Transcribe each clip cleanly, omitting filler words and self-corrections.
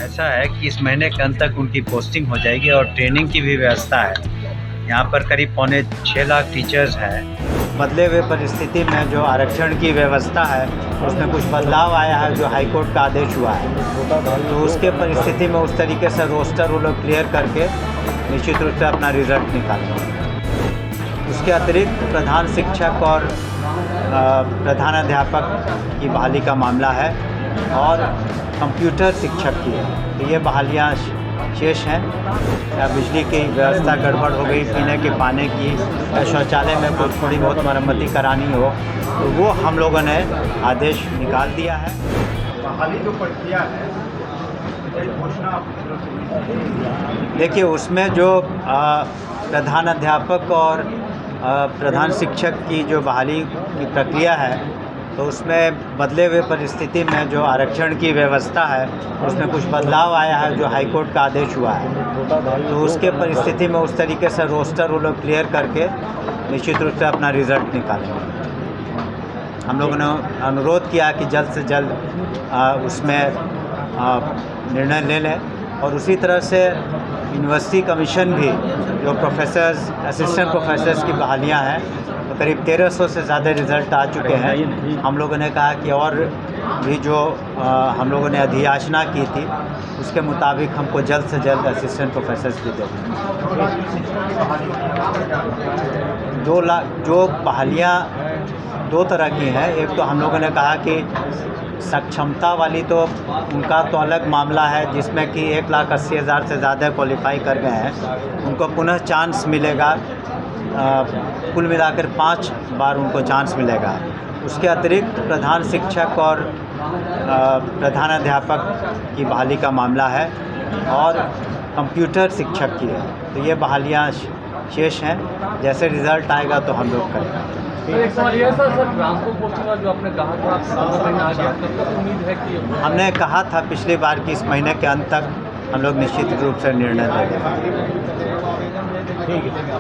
ऐसा है कि इस महीने के अंत तक उनकी पोस्टिंग हो जाएगी और ट्रेनिंग की भी व्यवस्था है। यहाँ पर करीब 6.25 लाख टीचर्स हैं। बदले हुए परिस्थिति में जो आरक्षण की व्यवस्था है उसमें कुछ बदलाव आया है, जो हाईकोर्ट का आदेश हुआ है। तो उसके परिस्थिति में उस तरीके से रोस्टर वो लोग क्लियर करके निश्चित रूप से अपना रिजल्ट निकालेंगे। उसके अतिरिक्त प्रधान शिक्षक और प्रधानाध्यापक की बहाली का मामला है और कंप्यूटर शिक्षक की है। तो ये बहालियाँ शेष हैं। या बिजली की व्यवस्था गड़बड़ हो गई, पीने के पानी की, या शौचालय में कुछ थोड़ी बहुत मरम्मती करानी हो, तो वो हम लोगों ने आदेश निकाल दिया है। बहाली जो प्रक्रिया है देखिए, उसमें जो प्रधानाध्यापक और प्रधान शिक्षक की जो बहाली की प्रक्रिया है, तो उसमें बदले हुए परिस्थिति में जो आरक्षण की व्यवस्था है उसमें कुछ बदलाव आया है, जो हाईकोर्ट का आदेश हुआ है। तो उसके परिस्थिति में उस तरीके से रोस्टर वो लोग क्लियर करके निश्चित रूप से अपना रिज़ल्ट निकालेंगे। हम लोगों ने अनुरोध किया कि जल्द से जल्द उसमें निर्णय ले लें। और उसी तरह से यूनिवर्सिटी कमीशन भी जो प्रोफेसर्स, असिस्टेंट प्रोफेसर्स की बहालियां हैं, तो करीब 1300 से ज़्यादा रिज़ल्ट आ चुके हैं। हम लोगों ने कहा कि और भी जो हम लोगों ने अधियाचना की थी उसके मुताबिक हमको जल्द से जल्द असिस्टेंट प्रोफेसर्स भी दें। 2 लाख जो बहालियाँ 2 तरह की हैं। एक तो हम लोगों ने कहा कि सक्षमता वाली, तो उनका तो अलग मामला है, जिसमें कि 1,80,000 से ज़्यादा क्वालिफाई कर गए हैं, उनको पुनः चांस मिलेगा। कुल मिलाकर 5 बार उनको चांस मिलेगा। उसके अतिरिक्त प्रधान शिक्षक और प्रधानाध्यापक की बहाली का मामला है और कंप्यूटर शिक्षक की है। तो ये बहालियाँ शेष हैं। जैसे रिज़ल्ट आएगा तो हम लोग करेंगे। एक सवाल ये सर ट्रांसपोर्ट पोस्टिंग का जो आपने कहा था महीना आ गया, तब तक उम्मीद है कि हमने कहा था पिछली बार कि इस महीने के अंत तक हम लोग निश्चित रूप से निर्णय लेंगे।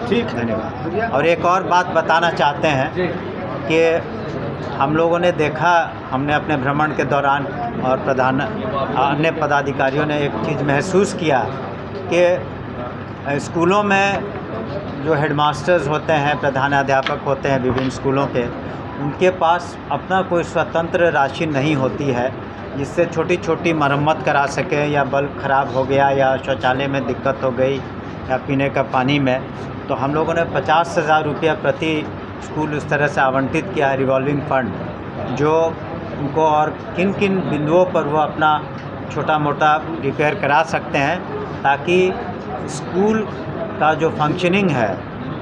ठीक, धन्यवाद। और एक और बात बताना चाहते हैं कि हम लोगों ने देखा, हमने अपने भ्रमण के दौरान और अन्य पदाधिकारियों ने एक चीज़ महसूस किया कि स्कूलों में जो हेडमास्टर्स होते हैं, प्रधानाध्यापक होते हैं विभिन्न स्कूलों के, उनके पास अपना कोई स्वतंत्र राशि नहीं होती है जिससे छोटी छोटी मरम्मत करा सके, या बल्ब ख़राब हो गया, या शौचालय में दिक्कत हो गई, या पीने का पानी में। तो हम लोगों ने 50,000 रुपया प्रति स्कूल उस तरह से आवंटित किया है, रिवॉल्विंग फंड, जो उनको और किन किन बिंदुओं पर वो अपना छोटा मोटा रिपेयर करा सकते हैं, ताकि स्कूल का जो फंक्शनिंग है,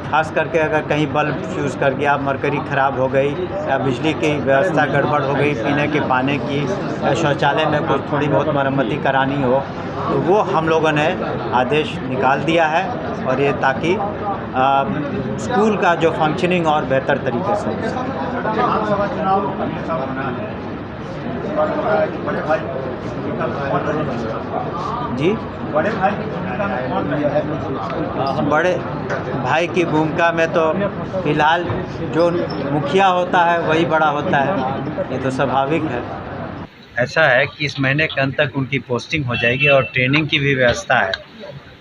ख़ास करके अगर कहीं बल्ब फ्यूज़ कर गया, मरकरी ख़राब हो गई, या बिजली की व्यवस्था गड़बड़ हो गई, पीने के पानी की, या शौचालय में कुछ थोड़ी बहुत मरम्मती करानी हो, तो वो हम लोगों ने आदेश निकाल दिया है। और ये ताकि स्कूल का जो फंक्शनिंग और बेहतर तरीके से हो सके। विधानसभा चुनाव हमेशा होना है। बड़े भाई जी, बड़े भाई की भूमिका में कौन बड़े भाई की भूमिका में तो फिलहाल जो मुखिया होता है वही बड़ा होता है, ये तो स्वाभाविक है। ऐसा है कि इस महीने के अंत तक उनकी पोस्टिंग हो जाएगी और ट्रेनिंग की भी व्यवस्था है।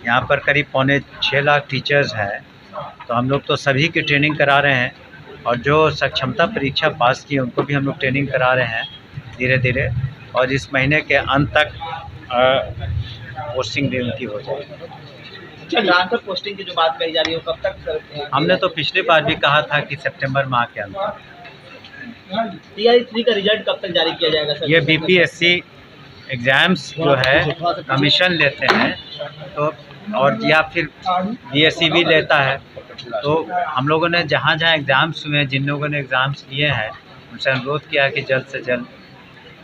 यहाँ पर करीब 6.25 लाख टीचर्स हैं। तो हम लोग तो सभी की ट्रेनिंग करा रहे हैं, और जो सक्षमता परीक्षा पास की उनको भी हम लोग ट्रेनिंग करा रहे हैं धीरे धीरे। और इस महीने के अंत तक पोस्टिंग भी उनकी हो जाएगी। ट्रांसफर पोस्टिंग की जो बात कही जा रही है वो कब तक सर? हमने तो पिछली बार भी कहा था कि सितंबर माह के अंदर। TI-3 का रिजल्ट कब तक जारी किया जाएगा सर? ये BPSC एग्ज़ाम्स जो है कमीशन लेते हैं, तो और या फिर BSc भी लेता है। तो हम लोगों ने जहाँ जहाँ एग्ज़ाम्स हुए हैं, जिन लोगों ने एग्ज़ाम्स लिए हैं, उनसे अनुरोध किया कि जल्द से जल्द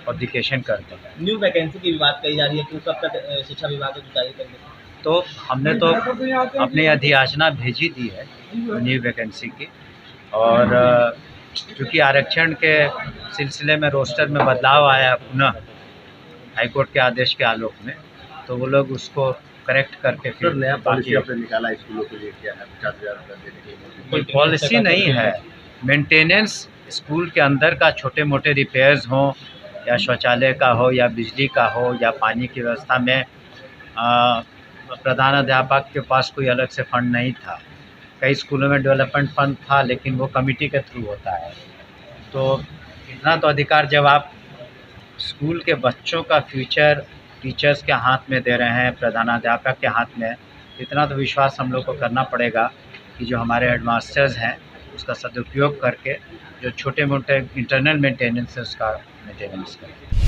पब्लिकेशन कर दें। न्यू वैकेंसी की भी बात कही जा रही है कि कब तक शिक्षा विभाग को जारी करेंगे? तो हमने तो अपनी अधियाचना भेजी दी है न्यू वैकेंसी की। और चूँकि आरक्षण के सिलसिले में रोस्टर में बदलाव आया पुनः हाईकोर्ट के आदेश के आलोक में, तो वो लोग उसको करेक्ट करके फिर नया पॉलिसी आपने निकाला स्कूलों के लिए, क्या है 50,000 रुपये देने की? कोई पॉलिसी नहीं है। मेंटेनेंस स्कूल के अंदर का छोटे मोटे रिपेयर्स हों, या शौचालय का हो या बिजली का हो या पानी की व्यवस्था में प्रधानाध्यापक के पास कोई अलग से फंड नहीं था। कई स्कूलों में डेवलपमेंट फंड था, लेकिन वो कमेटी के थ्रू होता है। तो इतना तो अधिकार जब आप स्कूल के बच्चों का फ्यूचर टीचर्स के हाथ में दे रहे हैं, प्रधानाध्यापक के हाथ में, इतना तो विश्वास हम लोग को करना पड़ेगा कि जो हमारे हेडमास्टर्स हैं उसका सदुपयोग करके जो छोटे मोटे इंटरनल मेंटेनेंस है उसका मेंटेनेंस करें।